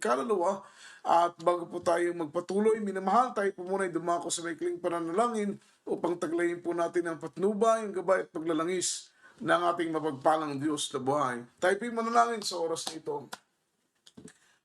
kaluluwa. At bago po tayo magpatuloy, minamahal, tayo po muna ay dumako sa maikling pananalangin upang taglayin po natin ang patnubay, ang gabay at paglalangis ng ating mapagpalang Diyos na buhay. Tayo po manalangin sa oras na ito.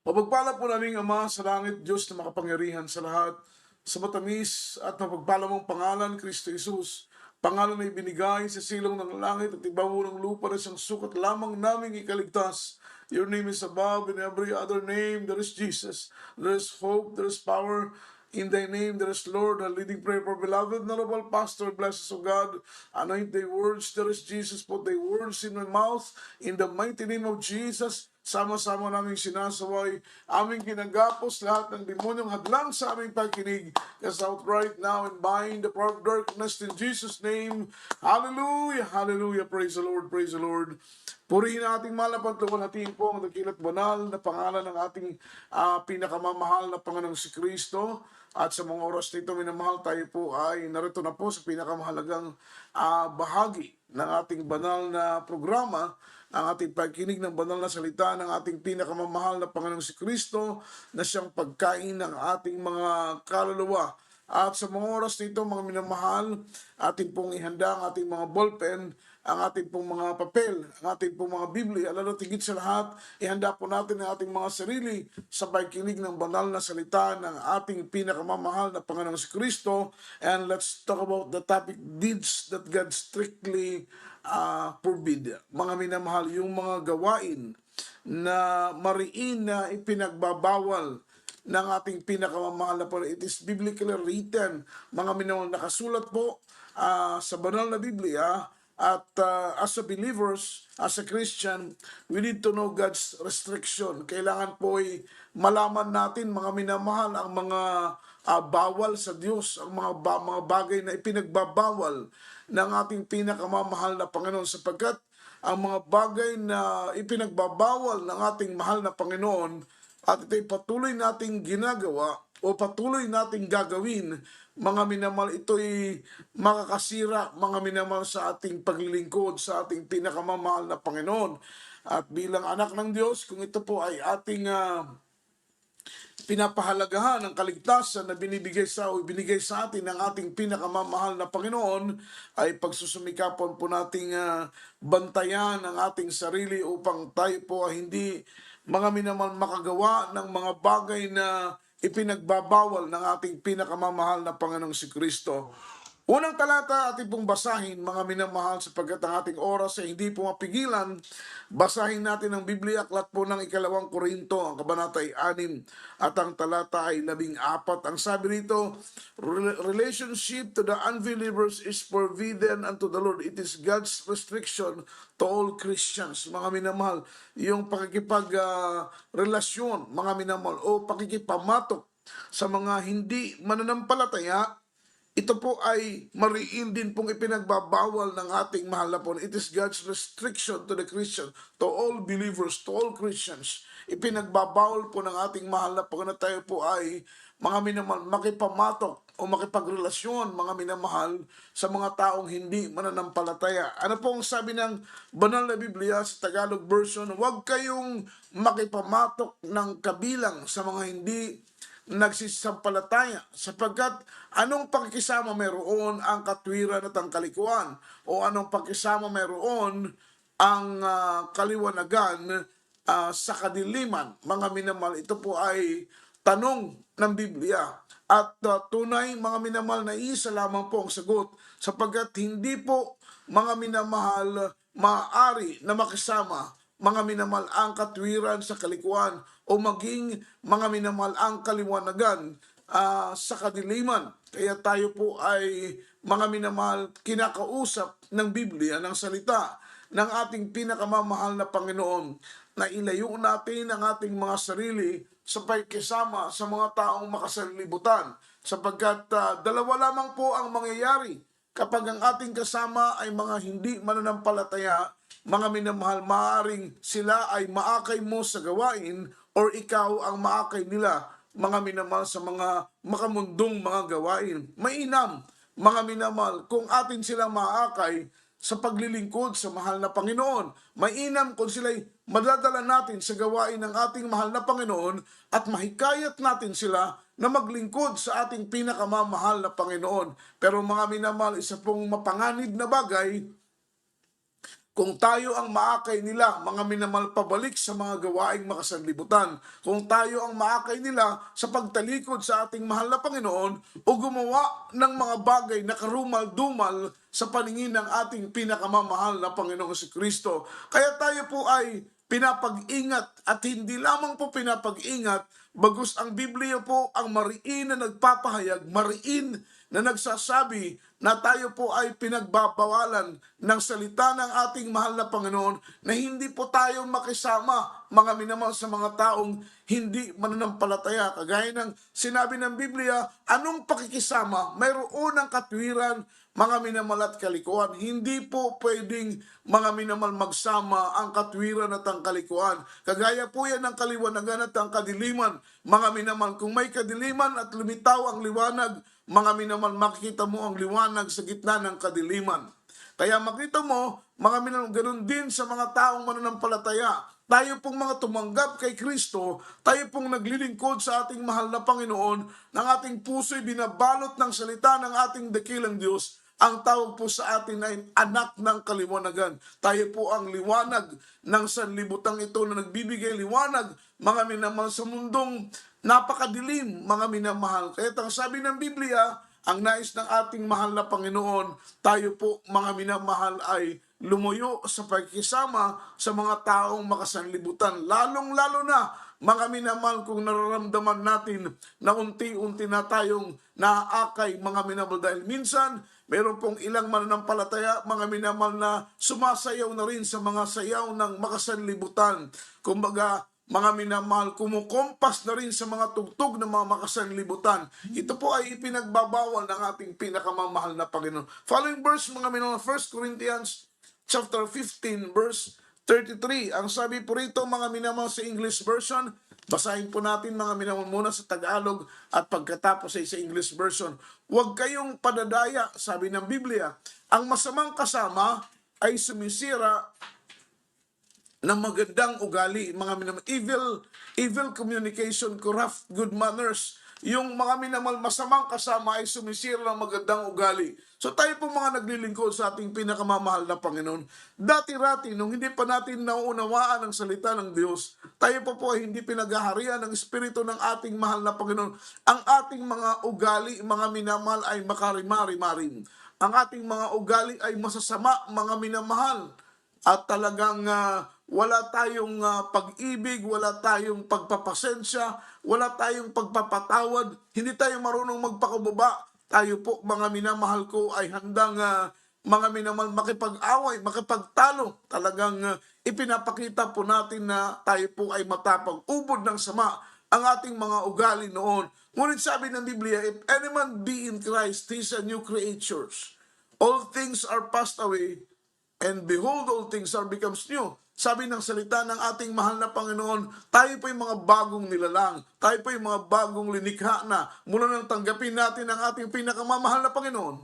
Mapagpala po naming Ama sa langit, Diyos na makapangyarihan sa lahat, sa matamis at mapagpala mong pangalan, Kristo Jesus, pangalan na ibinigay sa silong ng langit at ibabaw ng lupa na siyang sukat lamang naming ikaligtas. Your name is above in every other name. There is Jesus. There is hope. There is power. In thy name, there is Lord, a leading prayer for beloved, honorable pastor, blessings of God. Anoint thy words. There is Jesus. Put thy words in my mouth. In the mighty name of Jesus, sama-sama naming sinasaway, aming ginagapos lahat ng demonyong hadlang sa aming pagkinig. Cast out right now and bind the power of darkness in Jesus' name. Hallelujah, hallelujah. Praise the Lord, praise the Lord. Purihin ang ating malapat, luwalhatiin po ang dakilat banal na pangalan ng ating pinakamamahal na Panginoong si Kristo. At sa mga oras nito, minamahal, tayo po ay narito na po sa pinakamahalagang bahagi ng ating banal na programa, ang ating pagkinig ng banal na salita ng ating pinakamamahal na Panginoong si Kristo na siyang pagkain ng ating mga kaluluwa. At sa mga oras nito, mga minamahal, ating pong ihanda ang ating mga ballpen, ang ating pong mga papel, ang ating pong mga Biblia, lalo tigit sa lahat, ihanda po natin ang ating mga sarili sa pagkinig ng banal na salita ng ating pinakamamahal na Panginoong si Kristo. And let's talk about the topic, deeds that God strictly forbid. Mga minamahal, yung mga gawain na mariin na ipinagbabawal ng ating pinakamamahal na Panginoon. It is biblically written. Mga minamahal, nakasulat po sa banal na Biblia. At as a believers, as a Christian, we need to know God's restriction. Kailangan po ay malaman natin, mga minamahal, ang mga bawal sa Diyos, ang mga bagay na ipinagbabawal ng ating pinakamamahal na Panginoon, sapagkat ang mga bagay na ipinagbabawal ng ating mahal na Panginoon at ito'y patuloy nating ginagawa o patuloy nating gagawin, mga minamahal, ito'y makakasira, mga minamahal, sa ating paglilingkod sa ating pinakamamahal na Panginoon. At bilang anak ng Diyos, kung ito po ay ating pinapahalagahan ng kaligtasan na binibigay sa atin ng ating pinakamamahal na Panginoon, ay pagsusumikapan po nating bantayan ang ating sarili upang tayo po ay hindi, mga minamahal, makagawa ng mga bagay na ipinagbabawal ng ating pinakamamahal na Panginoong si Kristo. Unang talata ating pong basahin, mga minamahal, sapagkat ang ating oras ay hindi po mapigilan. Basahin natin ang Biblia, aklat po ng 2 Korinto, ang kabanata ay 6 at ang talata ay 14. Ang sabi rito, relationship to the unbelievers is forbidden unto the Lord. It is God's restriction to all Christians. Mga minamahal, yung pakikipag-relasyon, mga minamahal, o pakikipamatok sa mga hindi mananampalataya, ito po ay mariin din pong ipinagbabawal ng ating mahal na Panginoon. It is God's restriction to the Christian, to all believers, to all Christians. Ipinagbabawal po ng ating mahal na Panginoon, tayo po ay, mga minamahal, makipamatok o makipagrelasyon, mga minamahal, sa mga taong hindi mananampalataya. Ano po ang sabi ng banal na Biblia sa Tagalog version? Huwag kayong makipamatok ng kabilang sa mga hindi nagsisampalataya, sapagkat anong pakikisama mayroon ang katwiran at ang kalikuan, o anong pakisama mayroon ang kaliwanagan sa kadiliman. Mga minamahal, ito po ay tanong ng Biblia, at tunay, mga minamahal, na isa lamang po ang sagot, sapagkat hindi po, mga minamahal, maaari na makisama, mga minamahal, ang katwiran sa kalikuan o maging, mga minamahal, ang kaliwanagan sa kadiliman. Kaya tayo po ay, mga minamahal, kinakausap ng Biblia, ng salita ng ating pinakamamahal na Panginoon, na ilayo natin ang ating mga sarili sa pagkisama sa mga taong makasanlibutan, sapagkat dalawa lamang po ang mangyayari kapag ang ating kasama ay mga hindi mananampalataya. Mga minamahal, maaaring sila ay maakay mo sa gawain or ikaw ang maakay nila, mga minamahal, sa mga makamundong mga gawain. Mainam, mga minamahal, kung atin silang maakay sa paglilingkod sa mahal na Panginoon. Mainam kung sila'y madadala natin sa gawain ng ating mahal na Panginoon at mahikayat natin sila na maglingkod sa ating pinakamamahal na Panginoon. Pero mga minamahal, isa pong mapanganib na bagay, kung tayo ang maakay nila, mga minamahal, pabalik sa mga gawaing makasanlibutan, kung tayo ang maakay nila sa pagtalikod sa ating mahal na Panginoon o gumawa ng mga bagay na karumal-dumal sa paningin ng ating pinakamamahal na Panginoong Jesucristo. Kaya tayo po ay pinapag-ingat at hindi lamang po pinapag-ingat, bagus ang Biblia po ang mariin na nagpapahayag, mariin na nagsasabi na tayo po ay pinagbabawalan ng salita ng ating mahal na Panginoon na hindi po tayo makisama, mga minamahal, sa mga taong hindi mananampalataya. Kagaya ng sinabi ng Biblia, anong pakikisama? Mayroon ng katwiran, mga minamahal, at kalikuan. Hindi po pwedeng, mga minamahal, magsama ang katwiran at ang kalikuan. Kagaya po yan ng kaliwanagan at ang kadiliman. Mga minamahal, kung may kadiliman at lumitaw ang liwanag, mga minamahal, makikita mo ang liwanag sa gitna ng kadiliman. Kaya makita mo, mga minamahal, ganun din sa mga taong mananampalataya. Tayo pong mga tumanggap kay Kristo, tayo pong naglilingkod sa ating mahal na Panginoon, ng ating puso'y binabalot ng salita ng ating dakilang Diyos. Ang tawag po sa atin ay anak ng kaliwanagan. Tayo po ang liwanag ng sanlibutang ito na nagbibigay liwanag, mga minamahal, sa mundong napakadilim, mga minamahal. Kaya ang sabi ng Biblia, ang nais ng ating mahal na Panginoon, tayo po, mga minamahal, ay lumuyo sa pagkisama sa mga taong makasanlibutan. Lalong-lalo na, mga minamahal, kung nararamdaman natin na unti-unti na tayong naaakay, mga minamahal, dahil minsan, meron pong ilang mananampalataya, mga minamahal, na sumasayaw na rin sa mga sayaw ng makasanlibutan. Kumbaga, mga minamahal, kumukompas na rin sa mga tugtog ng mga makasanlibutan. Ito po ay ipinagbabawal ng ating pinakamamahal na Panginoon. Following verse, mga minamahal, 1 Corinthians chapter 15, verse 33. Ang sabi po rito, mga minamahal, sa English version, basahin po natin, mga minamahal, muna sa Tagalog at pagkatapos ay sa English version. Huwag kayong padadaya, sabi ng Biblia. Ang masamang kasama ay sumisira ng magandang ugali, mga minamahal. Evil communication, corrupt good manners. Yung mga minamahal, masamang kasama ay sumisira ng magandang ugali. So tayo po mga naglilingkod sa ating pinakamamahal na Panginoon. Dati-rati, nung hindi pa natin nauunawaan ang salita ng Diyos, tayo po ay hindi pinaghaharian ng Espiritu ng ating mahal na Panginoon. Ang ating mga ugali, mga minamahal, ay makarimari-marim. Ang ating mga ugali ay masasama, mga minamahal. At talagang wala tayong pag-ibig, wala tayong pagpapasensya, wala tayong pagpapatawad, hindi tayo marunong magpakubaba. Tayo po, mga minamahal ko, ay handang mga minamahal, makipag-away, makipagtalo. Talagang ipinapakita po natin na tayo po ay matapang. Ubod ng sama ang ating mga ugali noon. Ngunit sabi ng Biblia, if any man be in Christ, he is a new creature. All things are passed away, and behold, all things are becomes new. Sabi ng salita ng ating mahal na Panginoon, tayo po yung mga bagong nilalang. Tayo po yung mga bagong linikha na mula nang tanggapin natin ang ating pinakamamahal na Panginoon.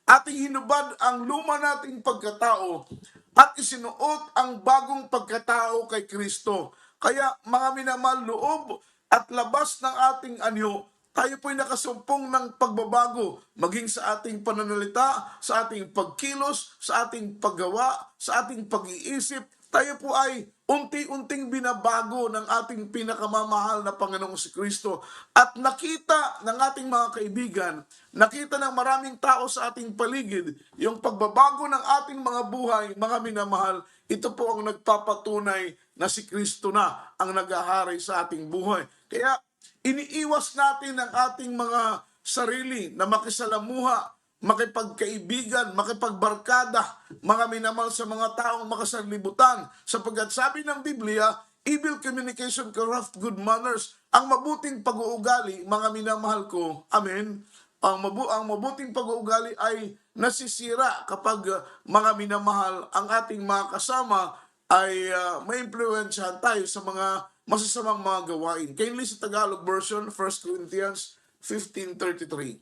Ating hinubad ang luma nating pagkatao at isinuot ang bagong pagkatao kay Kristo. Kaya mga minamahal, loob at labas ng ating anyo, tayo po'y nakasumpong ng pagbabago, maging sa ating pananalita, sa ating pagkilos, sa ating paggawa, sa ating pag-iisip. Tayo po ay unti-unting binabago ng ating pinakamamahal na Panginoong Jesucristo. At nakita ng ating mga kaibigan, nakita ng maraming tao sa ating paligid, yung pagbabago ng ating mga buhay, mga minamahal, ito po ang nagpapatunay na si Kristo na ang naghahari sa ating buhay. Kaya iniiwas natin ang ating mga sarili na makisalamuha, makipagkaibigan, makipagbarkada, mga minamahal, sa mga taong makasanlibutan. Sapagkat sabi ng Biblia, evil communication, corrupt good manners. Ang mabuting pag-uugali, mga minamahal ko, amen, ang mabuting pag-uugali ay nasisira kapag mga minamahal, ang ating mga kasama ay maimpluwensyahan tayo sa mga masasamang mga gawain. Kainli sa Tagalog version, 1 Corinthians 15:33.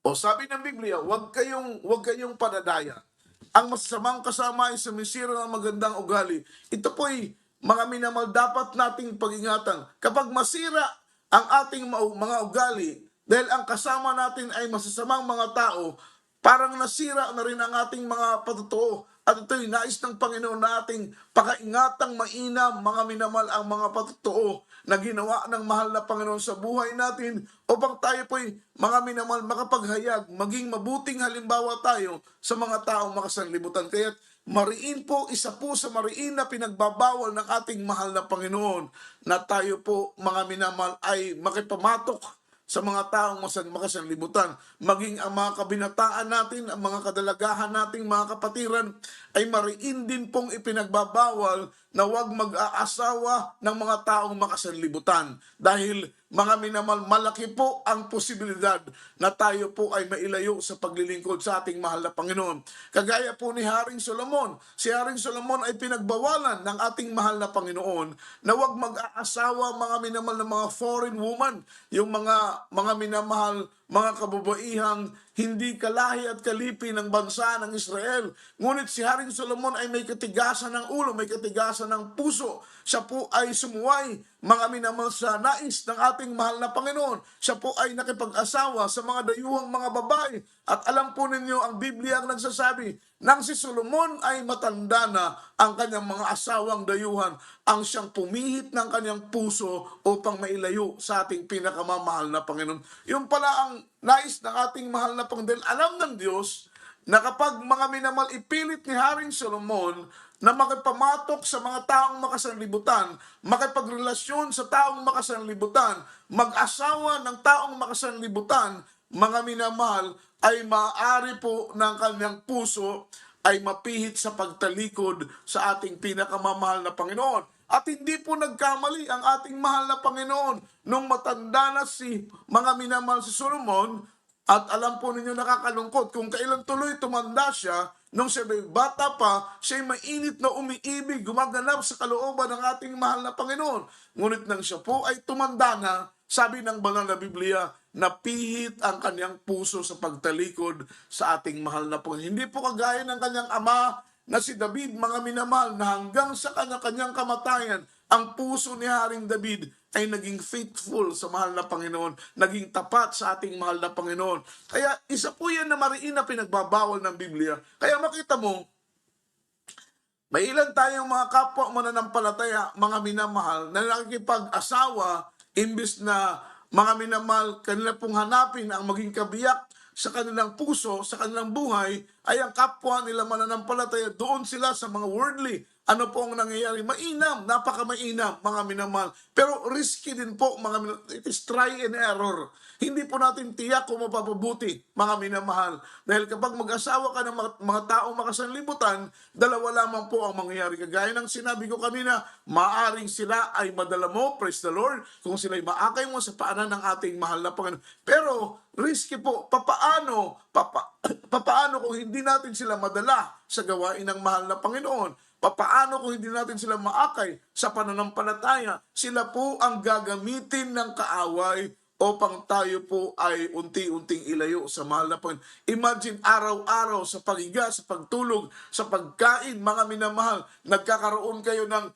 O sabi ng Biblia, huwag kayong padadaya. ang masasamang kasama ay sumisira ng magandang ugali. Ito po'y mga minamahal dapat nating pag-ingatan. Kapag masira ang ating mga ugali, dahil ang kasama natin ay masasamang mga tao, parang nasira na rin ang ating mga patutuo. At ito'y nais ng Panginoon na ating pakaingatang mainam, mga minamahal, ang mga patutuo na ginawa ng mahal na Panginoon sa buhay natin upang tayo po'y mga minamahal makapaghayag, maging mabuting halimbawa tayo sa mga taong makasanlibutan. Kaya mariin po, isa po sa mariin na pinagbabawal ng ating mahal na Panginoon na tayo po mga minamahal ay makipamatok sa mga taong makasanlibutan. Maging ang mga kabinataan natin, ang mga kadalagahan nating mga kapatiran ay mariin din pong ipinagbabawal na huwag mag-aasawa ng mga taong makasanlibutan. Dahil mga minamahal, malaki po ang posibilidad na tayo po ay mailayo sa paglilingkod sa ating mahal na Panginoon. Kagaya po ni Haring Solomon. Si Haring Solomon ay pinagbawalan ng ating mahal na Panginoon na huwag mag-aasawa mga minamahal na mga foreign woman, yung mga minamahal, mga kababaihang hindi kalahi at kalipi ng bansa ng Israel. Ngunit si Haring Solomon ay may katigasan ng ulo, may katigasan ng puso. Siya po ay sumuway, mga minamahal, sa nais ng ating mahal na Panginoon. Siya po ay nakipag-asawa sa mga dayuhang mga babae. At alam po ninyo, ang Biblia ang nagsasabi, nang si Solomon ay matanda na, ang kanyang mga asawang dayuhan ang siyang pumihit ng kanyang puso upang mailayo sa ating pinakamamahal na Panginoon. Yung pala ang nais ng ating mahal na Panginoon. Dahil alam ng Diyos na kapag mga minamahal ipilit ni Haring Solomon na makipamatok sa mga taong makasanlibutan, makipagrelasyon sa taong makasanlibutan, mag-asawa ng taong makasanlibutan, mga minamahal, ay maaari po ng kanyang puso ay mapihit sa pagtalikod sa ating pinakamamahal na Panginoon. At hindi po nagkamali ang ating mahal na Panginoon nung matanda na si mga minamahal si Solomon. At alam po ninyo, nakakalungkot kung kailan tuloy tumanda siya, nung siya bata pa, siya mainit na umiibig, gumaganap sa kalooban ng ating mahal na Panginoon. Ngunit nang siya po ay tumanda na, sabi ng banal na Biblia, napihit ang kanyang puso sa pagtalikod sa ating mahal na Panginoon. Hindi po kagaya ng kanyang ama na si David, mga minamahal, na hanggang sa kanyang kamatayan, ang puso ni Haring David ay naging faithful sa mahal na Panginoon, naging tapat sa ating mahal na Panginoon. Kaya isa po yan na mariin na pinagbabawal ng Biblia. Kaya makita mo, may ilan tayong mga kapwa mananampalataya, mga minamahal, na nakikipag-asawa, imbis na mga minamahal, kanila pong hanapin ang maging kabiyak sa kanilang puso, sa kanilang buhay, ay ang kapwa nila mananampalataya, doon sila sa mga worldly. Ano po ang nangyayari? Mainam, napaka-mainam, mga minamahal. Pero risky din po, mga minamahal. It is try and error. Hindi po natin tiyak kung mapapabuti, mga minamahal. Dahil kapag mag-asawa ka ng mga taong makasanlibutan, dalawa lamang po ang mangyayari. Kagaya ng sinabi ko kanina, maaring sila ay madala mo, praise the Lord, kung sila ay maakay mo sa paanan ng ating mahal na Panginoon. Pero risky po, papaano kung hindi natin sila madala sa gawain ng mahal na Panginoon? Papaano kung hindi natin sila maakay sa pananampalataya? Sila po ang gagamitin ng kaaway upang tayo po ay unti-unting ilayo sa mahal na Panginoon. Imagine araw-araw sa paghiga, sa pagtulog, sa pagkain, mga minamahal, nagkakaroon kayo ng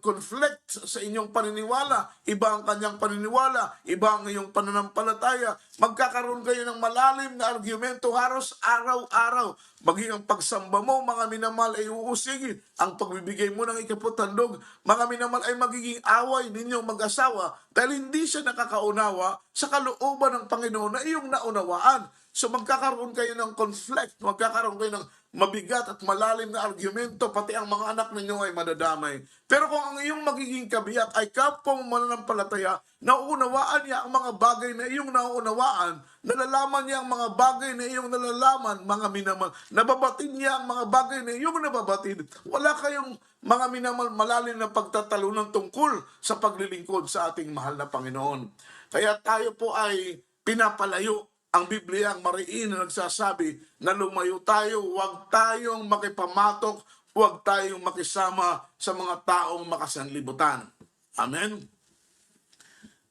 conflict sa inyong paniniwala. Iba ang kanyang paniniwala, iba ang iyong pananampalataya. Magkakaroon kayo ng malalim na argumento halos araw-araw. Maging ang pagsamba mo, mga minamahal, ay uusigin. Ang pagbibigay mo ng ikaputandog, mga minamahal, ay magiging away ninyong mag-asawa dahil hindi siya nakakaunawa sa kalooban ng Panginoon na iyong naunawaan. So magkakaroon kayo ng conflict, magkakaroon kayo ng mabigat at malalim na argumento, pati ang mga anak ninyo ay madadamay. Pero kung ang iyong magiging kabiyak ay kapwa mananampalataya, nauunawaan niya ang mga bagay na iyong nauunawaan, nalalaman niya ang mga bagay na iyong nalalaman, mga minamahal, nababatid niya ang mga bagay na iyong nababatid, wala kayong mga minamahal malalim na pagtatalunan tungkol sa paglilingkod sa ating mahal na Panginoon. Kaya tayo po ay pinapalayo. Ang Biblia ang mariin na nagsasabi na lumayo tayo, huwag tayong makipamatok, huwag tayong makisama sa mga taong makasanlibutan. Amen?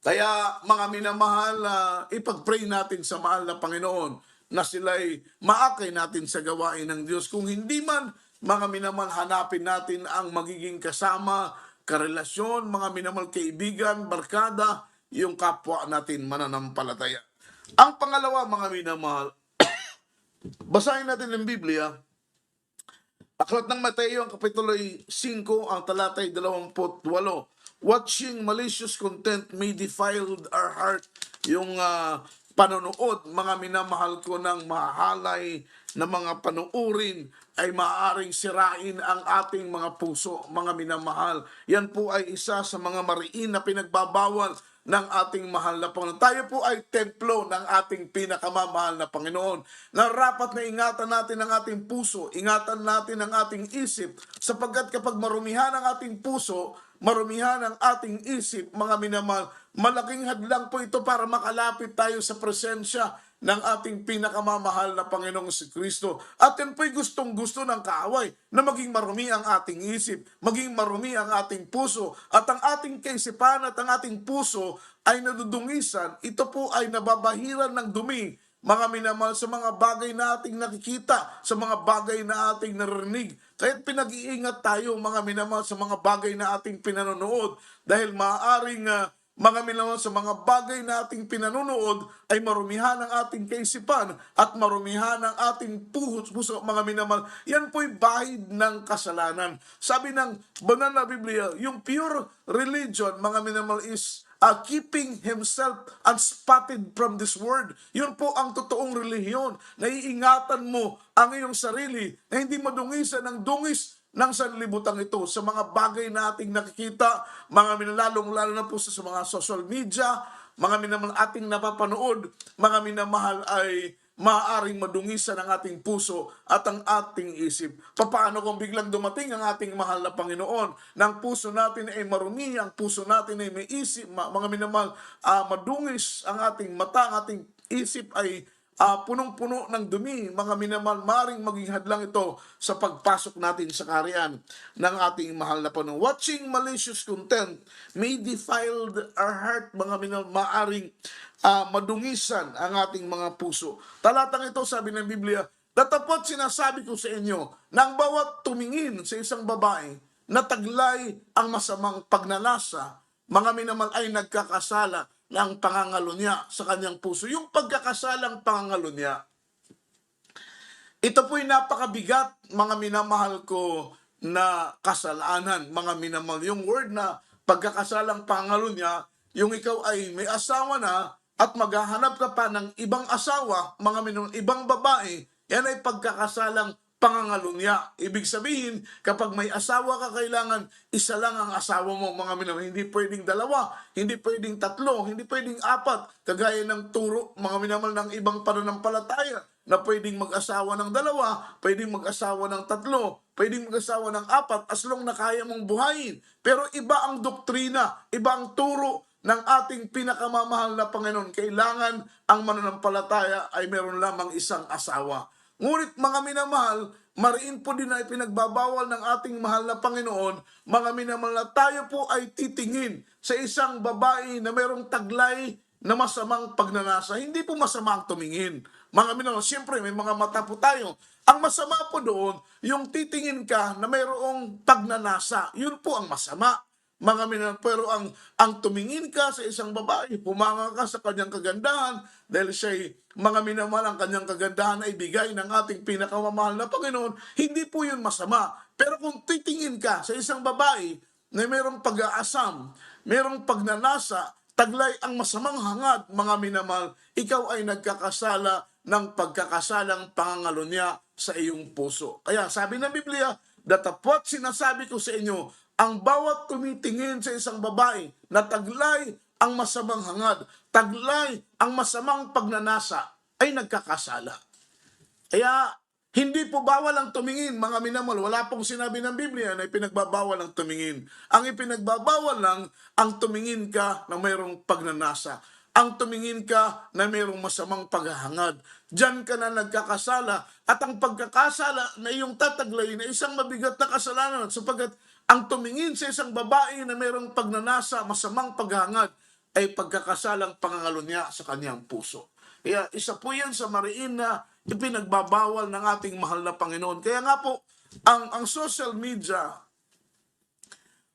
Kaya mga minamahal, ipag-pray natin sa mahal na Panginoon na sila'y maakay natin sa gawain ng Diyos. Kung hindi man, mga minamahal, hanapin natin ang magiging kasama, karelasyon, mga minamahal, kaibigan, barkada, yung kapwa natin mananampalataya. Ang pangalawa, mga minamahal, basahin natin ng Biblia, Aklat ng Mateo, ang kapitulo 5, ang talatay 28. Watching malicious content may defile our heart. Yung panonood, mga minamahal ko, ng mahalay na mga panuurin ay maaaring sirain ang ating mga puso, mga minamahal. Yan po ay isa sa mga mariin na pinagbabawal ng ating mahal na Panginoon. Tayo po ay templo ng ating pinakamamahal na Panginoon. Narapat na ingatan natin ang ating puso, ingatan natin ang ating isip, sapagkat kapag marumihan ang ating puso, marumihan ang ating isip, mga minamahal, malaking hadlang po ito para makalapit tayo sa presensya ng ating pinakamamahal na Panginoong Kristo. At yan po'y gustong-gusto ng kaaway na maging marumi ang ating isip, maging marumi ang ating puso, at ang ating kaisipan at ang ating puso ay nadudungisan. Ito po ay nababahiran ng dumi, mga minamahal, sa mga bagay na ating nakikita, sa mga bagay na ating narinig. Kaya't pinag-iingat tayo, mga minamahal, sa mga bagay na ating pinanonood, dahil maaaring mga minamahal, sa mga bagay na ating pinanonood ay marumihan ang ating kaisipan at marumihan ang ating puso, mga minamahal. Yan po'y bahid ng kasalanan. Sabi ng banal na Biblia, yung pure religion, mga minamahal, is keeping himself unspotted from this world. Yun po ang totoong relihiyon. Naiingatan mo ang iyong sarili na hindi madungisan ng dungis ng sanlibutan ito sa mga bagay na ating nakikita, mga minalalong-lalo na po sa mga social media, mga minamahal ating napapanood, mga minamahal, ay maaaring madungisan ang ating puso at ang ating isip. Paano kung biglang dumating ang ating mahal na Panginoon, ng puso natin ay marumi, ang puso natin ay may isip, mga minamahal, madungis ang ating mata, ang ating isip ay punong-puno ng dumi, mga minamahal, maring maging hadlang ito sa pagpasok natin sa kaharian ng ating mahal na Panginoon. Watching malicious content may defile our heart, mga minamahal, maring madungisan ang ating mga puso. Talatang ito, sabi ng Biblia, datapot sinasabi ko sa inyo, nang bawat tumingin sa isang babae na taglay ang masamang pagnanasa, mga minamahal, ay nagkakasala ng pangangalo niya sa kanyang puso. Yung pagkakasalang pangangalo niya, ito po'y napakabigat, mga minamahal ko, na kasalanan, mga minamahal. Yung word na pagkakasalang pangangalo niya, yung ikaw ay may asawa na at maghahanap ka pa ng ibang asawa, mga minamahal, ibang babae, yan ay pagkakasalang pangangalo niya. Ibig sabihin, kapag may asawa ka, kailangan isa lang ang asawa mo, mga minamahal. Hindi pwedeng dalawa, hindi pwedeng tatlo, hindi pwedeng apat. Kagaya ng turo, mga minamahal, ng ibang pananampalataya na pwedeng mag-asawa ng dalawa, pwedeng mag-asawa ng tatlo, pwedeng mag-asawa ng apat, as long na kaya mong buhayin. Pero iba ang doktrina, iba ang turo ng ating pinakamamahal na Panginoon. Kailangan ang mananampalataya ay meron lamang isang asawa. Ngunit mga minamahal, mariin po din na ipinagbabawal ng ating mahal na Panginoon, mga minamahal, na tayo po ay titingin sa isang babae na mayroong taglay na masamang pagnanasa. Hindi po masama ang tumingin. Mga minamahal, siyempre may mga mata po tayo. Ang masama po doon, yung titingin ka na mayroong pagnanasa. Yun po ang masama. Mga minamahal, pero ang tumingin ka sa isang babae, humanga ka sa kanyang kagandahan, dahil siya'y, mga minamahal, ang kanyang kagandahan ay bigay ng ating pinakamamahal na Panginoon, hindi po yun masama. Pero kung titingin ka sa isang babae na mayroong pag-aasam, mayroong pagnanasa, taglay ang masamang hangad, mga minamahal, ikaw ay nagkakasala ng pagkakasalang pangangalo niya sa iyong puso. Kaya sabi ng Biblia, datapwat sinasabi ko sa inyo, ang bawat tumitingin sa isang babae na taglay ang masamang hangad, taglay ang masamang pagnanasa, ay nagkakasala. Kaya hindi po bawal ang tumingin, mga minamahal. Wala pong sinabi ng Biblia na ipinagbabawal ang tumingin. Ang ipinagbabawal lang, ang tumingin ka na mayroong pagnanasa. Ang tumingin ka na mayroong masamang paghahangad. Diyan ka na nagkakasala. At ang pagkakasala na iyong tataglay na isang mabigat na kasalanan, sapagkat ang tumingin sa isang babae na mayroong pagnanasa, masamang paghahangad, ay pagkakasalang pangangalo niya sa kanyang puso. Kaya isa po yan sa mariin na ipinagbabawal ng ating mahal na Panginoon. Kaya nga po, ang social media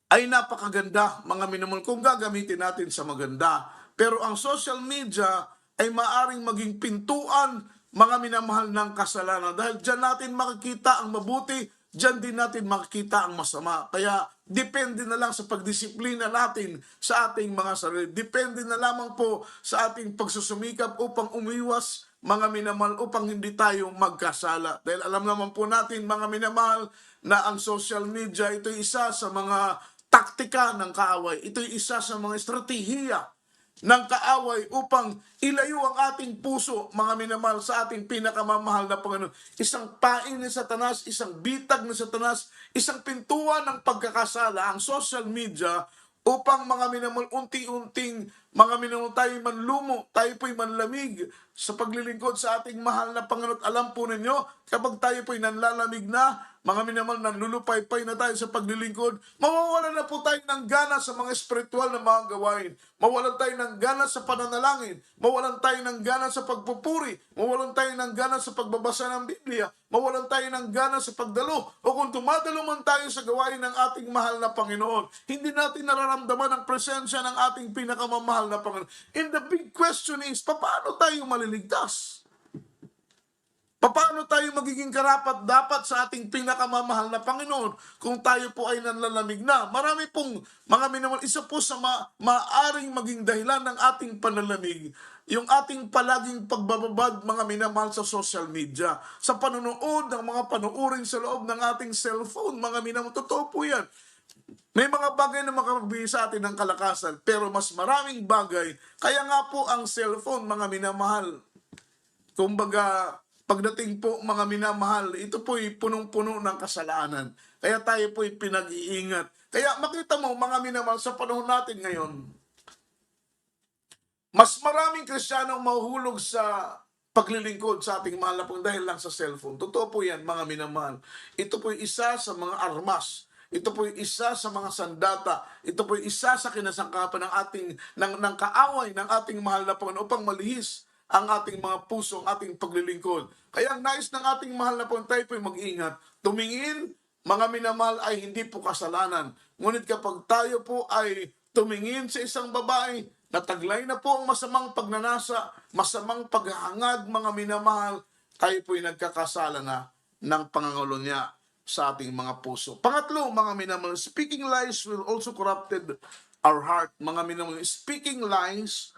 ay napakaganda, mga minamahal, kung gagamitin natin sa maganda. Pero ang social media ay maaring maging pintuan, mga minamahal, ng kasalanan. Dahil dyan natin makikita ang mabuti, dyan din natin makikita ang masama. Kaya depende na lang sa pagdisiplina natin sa ating mga sarili. Depende na lamang po sa ating pagsusumikap upang umiwas, mga minamahal, upang hindi tayo magkasala. Dahil alam naman po natin, mga minamahal, na ang social media, ito isa sa mga taktika ng kaaway. Ito'y isa sa mga estratehiya ng kaaway upang ilayo ang ating puso, mga minamahal, sa ating pinakamamahal na Panginoon. Isang pain ni Satanas, isang bitag ni Satanas, isang pintuan ng pagkakasala, ang social media, upang, mga minamahal, unti-unting, mga minamahal, tayo manlumo, tayo po'y manlamig sa paglilingkod sa ating mahal na Panginoon. Alam po ninyo, kapag tayo po'y nanlalamig na, mga minamahal, nanlulupay-pay na tayo sa paglilingkod, mawawalan na po tayo ng gana sa mga espiritual na mga gawain. Mawalan tayo ng gana sa pananalangin. Mawalan tayo ng gana sa pagpupuri. Mawalan tayo ng gana sa pagbabasa ng Biblia. Mawalan tayo ng gana sa pagdalo. O kung tumadalo man tayo sa gawain ng ating mahal na Panginoon, hindi natin nararamdaman ang presensya ng ating pinakamamahal na Panginoon. And the big question is, paano tayo maliligtas? Paano tayo magiging karapat-dapat sa ating pinakamamahal na Panginoon kung tayo po ay nanlalamig na? Marami pong, mga minamahal, isa po sa maaring maging dahilan ng ating panlalamig, yung ating palaging pagbababad, mga minamahal, sa social media, sa panonood ng mga panuurin sa loob ng ating cellphone, mga minamahal. Totoo po yan. May mga bagay na makapagbigay sa atin ng kalakasan, pero mas maraming bagay. Kaya nga po ang cellphone, mga minamahal, kumbaga, pagdating po, mga minamahal, ito po'y punong-puno ng kasalanan. Kaya tayo po'y pinag-iingat. Kaya makita mo, mga minamahal, sa panahon natin ngayon, mas maraming Kristiyanong mahuhulog sa paglilingkod sa ating mahal na Panginoon dahil lang sa cellphone. Totoo po yan, mga minamahal. Ito po'y isa sa mga armas. Ito po'y isa sa mga sandata. Ito po'y isa sa kinasangkapan ng kaaway ng ating mahal na Panginoon upang malihis ang ating mga puso, ang ating paglilingkod. Kaya ang nais ng ating mahal na Panginoon, tayo po'y mag-ingat. Tumingin, mga minamahal, ay hindi po kasalanan. Ngunit kapag tayo po ay tumingin sa isang babae, nataglay na po ang masamang pagnanasa, masamang paghahangad, mga minamahal, tayo po'y nagkakasala na ng pangangulo niya sa ating mga puso. Pangatlo, mga minamahal, speaking lies will also corrupted our heart. Mga minamahal, speaking lies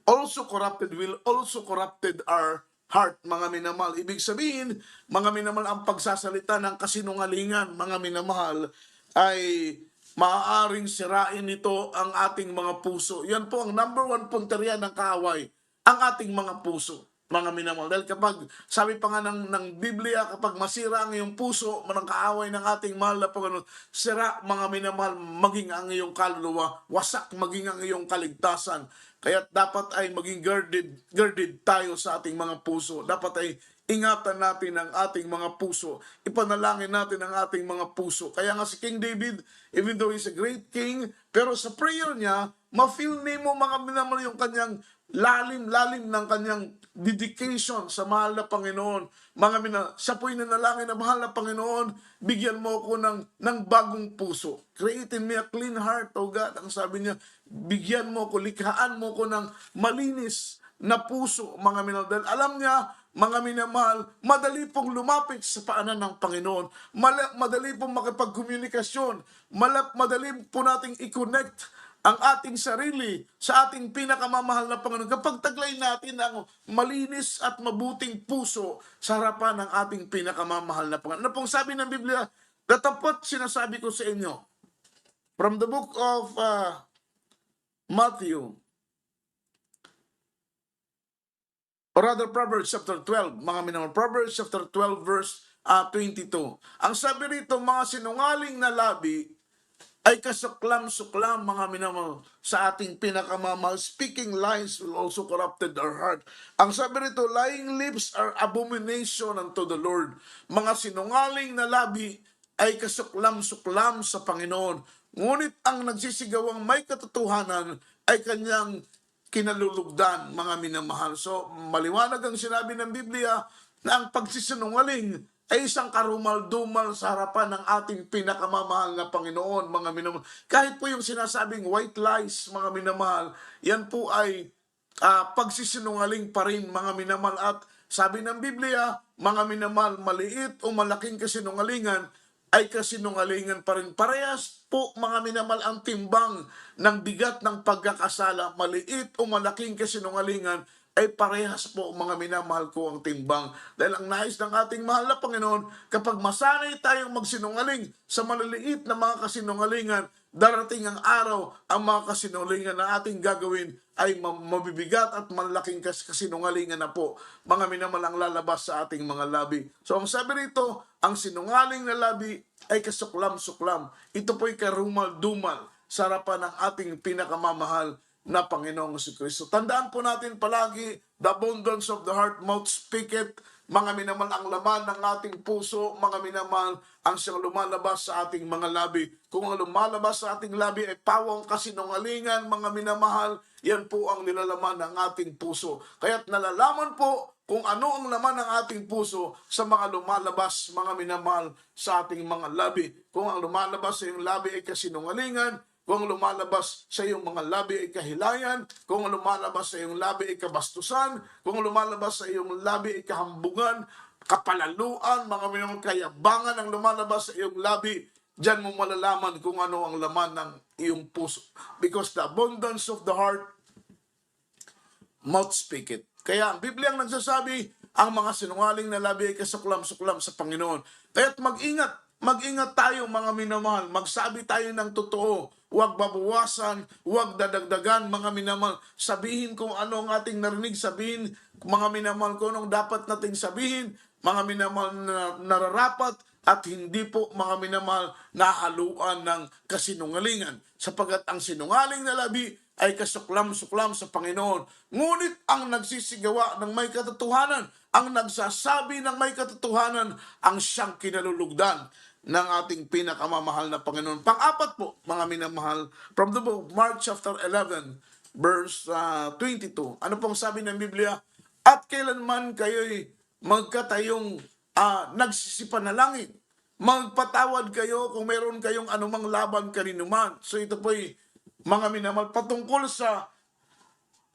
will also corrupted our heart, mga minamahal. Ibig sabihin, mga minamahal, ang pagsasalita ng kasinungalingan, mga minamahal, ay maaaring sirain nito ang ating mga puso. Yan po ang number one punteriya ng kaaway, ang ating mga puso, mga minamahal. Dahil kapag, sabi pa nga ng Biblia, kapag masira ang iyong puso, ng kaaway ng ating mahal na Panginoon, sira, mga minamahal, maging ang iyong kaluluwa, wasak maging ang iyong kaligtasan. Kaya dapat ay maging guarded tayo sa ating mga puso. Dapat ay ingatan natin ang ating mga puso. Ipanalangin natin ang ating mga puso. Kaya nga si King David, even though he's a great king, pero sa prayer niya, ma-feel mo, mga minamahal, yung kanyang lalim ng kanyang dedication sa mahal na Panginoon. Mga minamahal, siya po'y nanalangin na, mahal na Panginoon, bigyan mo ko ng bagong puso. Create in me a clean heart, O God. Ang sabi niya, bigyan mo ko, likhaan mo ko ng malinis na puso, mga minamahal. Dahil alam niya, mga minamahal, madali pong lumapit sa paanan ng Panginoon. Madali pong makipagkomunikasyon. Madali po nating i-connect ang ating sarili sa ating pinakamamahal na Panginoon kapag taglay natin ang malinis at mabuting puso sa harapan ng ating pinakamamahal na Panginoon. Ano pong sabi ng Biblia? Datapot sinasabi ko sa inyo, from the book of Matthew, or rather Proverbs chapter 12, mga minamahal, Proverbs chapter 12 verse 22. Ang sabi rito, mga sinungaling na labi ay kasuklam-suklam, mga minamahal, sa ating pinakamamahal. Speaking lies will also corrupted our heart. Ang sabi rito, lying lips are abomination unto the Lord. Mga sinungaling na labi ay kasuklam-suklam sa Panginoon. Ngunit ang nagsisigawang may katotohanan ay kanyang kinalulugdan, mga minamahal. So, maliwanag ang sinabi ng Biblia, na ang pagsisinungaling ay isang karumal-dumal sa harapan ng ating pinakamamahal na Panginoon, mga minamahal. Kahit po yung sinasabing white lies, mga minamahal, yan po ay pagsisinungaling pa rin, mga minamahal. At sabi ng Biblia, mga minamahal, maliit o malaking kasinungalingan ay kasinungalingan pa rin. Parehas po, mga minamahal, ang timbang ng bigat ng pagkakasala, maliit o malaking kasinungalingan, ay parehas po, mga minamahal ko, ang timbang. Dahil ang nais ng ating mahal na Panginoon, kapag masanay tayong magsinungaling sa maliliit na mga kasinungalingan, darating ang araw, ang mga kasinungalingan na ating gagawin ay mabibigat at malaking kasinungalingan na po, mga minamahal, ang lalabas sa ating mga labi. So ang sabi rito, ang sinungaling na labi ay kasuklam-suklam. Ito po'y karumal-dumal sa harapan ng ating pinakamamahal na Panginoong Jesucristo. Tandaan po natin palagi, the abundance of the heart, mouth speaketh. Mga minamahal, ang laman ng ating puso, mga minamahal, ang siyang lumalabas sa ating mga labi. Kung ang lumalabas sa ating labi ay pawang kasinungalingan, mga minamahal, yan po ang nilalaman ng ating puso. Kaya't nalalaman po kung ano ang laman ng ating puso sa mga lumalabas, mga minamahal, sa ating mga labi. Kung ang lumalabas sa iyong labi ay kasinungalingan, kung lumalabas sa iyong mga labi ay kahilayan, kung lumalabas sa iyong labi ay kabastusan, kung lumalabas sa iyong labi ay kahambungan, kapalaluan, mga minamahal, kayabangan ang lumalabas sa iyong labi, diyan mo malalaman kung ano ang laman ng iyong puso. Because the abundance of the heart, mouth speaketh. Kaya ang Biblia ang nagsasabi, ang mga sinungaling na labi ay kasuklam-suklam sa Panginoon. Kaya't mag-ingat tayo, mga minamahal, magsabi tayo ng totoo, huwag babawasan, huwag dadagdagan, mga minamahal. Sabihin kung ano ang ating narinig, sabihin, mga minamahal, kung anong dapat nating sabihin, mga minamahal, na nararapat, at hindi po, mga minamahal, nahaluan ng kasinungalingan. Sapagat ang sinungaling na labi ay kasuklam-suklam sa Panginoon. Ngunit ang nagsisigawa ng may katotohanan, ang nagsasabi ng may katotohanan, ang siyang kinalulugdan ng ating pinakamamahal na Panginoon. Pang-apat po, mga minamahal, from the book of Mark chapter 11, verse 22. Ano pong sabi ng Biblia? At kailanman kayo'y magkatayong nagsisipanalangin. Magpatawad kayo kung meron kayong anumang laban kaninuman. So ito po'y, mga minamahal, patungkol sa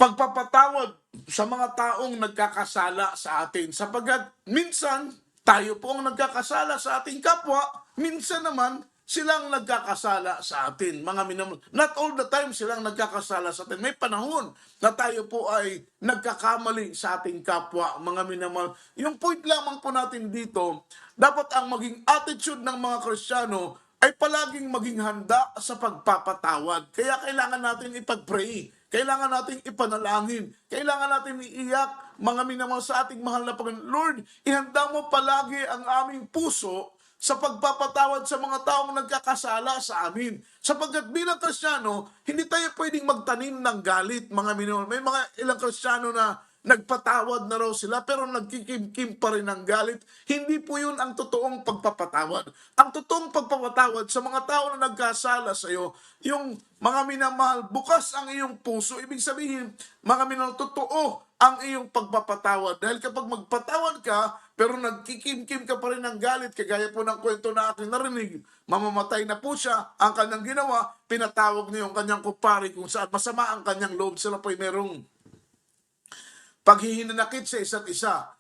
pagpapatawad sa mga taong nagkakasala sa atin. Sapagat minsan, tayo po ang nagkakasala sa ating kapwa, minsan naman, silang nagkakasala sa atin. Mga minamahal, not all the time silang nagkakasala sa atin. May panahon na tayo po ay nagkakamali sa ating kapwa, mga minamahal. Yung point lamang po natin dito, dapat ang maging attitude ng mga Kristiyano ay palaging maging handa sa pagpapatawad. Kaya kailangan natin ipag-pray. Kailangan natin ipanalangin. Kailangan natin iiyak, mga minamahal, sa ating mahal na Panginoon. Lord, ihanda mo palagi ang aming puso sa pagpapatawad sa mga taong nagkakasala sa amin. Sapagkat bilang Kristiyano, hindi tayo pwedeng magtanim ng galit, mga minamahal. May mga ilang Kristiyano na nagpatawad na raw sila pero nagkikimkim pa rin ng galit. Hindi po yun ang totoong pagpapatawad. Ang totoong pagpapatawad sa mga tao na nagkasala sa iyo, yung mga minamahal, bukas ang iyong puso. Ibig sabihin, mga minamahal, totoo ang iyong pagpapatawad. Dahil kapag magpatawad ka, pero nagkikimkim ka pa rin ng galit, kagaya po ng kwento na aking narinig, mamamatay na po siya, ang kanyang ginawa, pinatawag niya yung kanyang kumpare kung saan masama ang kanyang loob. Sila po'y merong paghihinanakit sa isa't isa.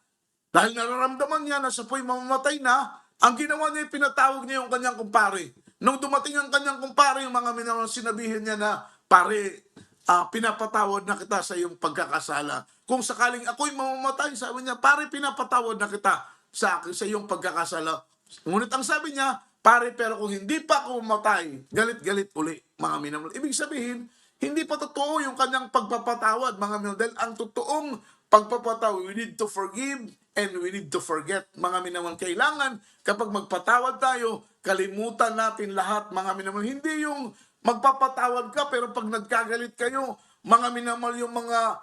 Dahil nararamdaman niya na sa po'y mamamatay na, ang ginawa niya, pinatawag niya yung kanyang kumpare. Nung dumating ang kanyang kumpare, yung mga minamahal, sinabihin niya na, pare, pinapatawad na kita sa iyong pagkakasala. Kung sakaling ako'y mamamatay, sabi niya, pare, pinapatawad na kita sa iyong pagkakasala. Ngunit ang sabi niya, pare, pero kung hindi pa ako mamatay, galit-galit uli, mga minamahal. Ibig sabihin, hindi pa totoo yung kanyang pagpapatawad, mga minamahal. Dahil ang totoong pagpapatawad, we need to forgive and we need to forget, mga minamahal. Kailangan, kapag magpatawad tayo, kalimutan natin lahat, mga minamahal. Hindi yung magpapatawad ka, pero pag nagkagalit kayo, mga minamahal, yung mga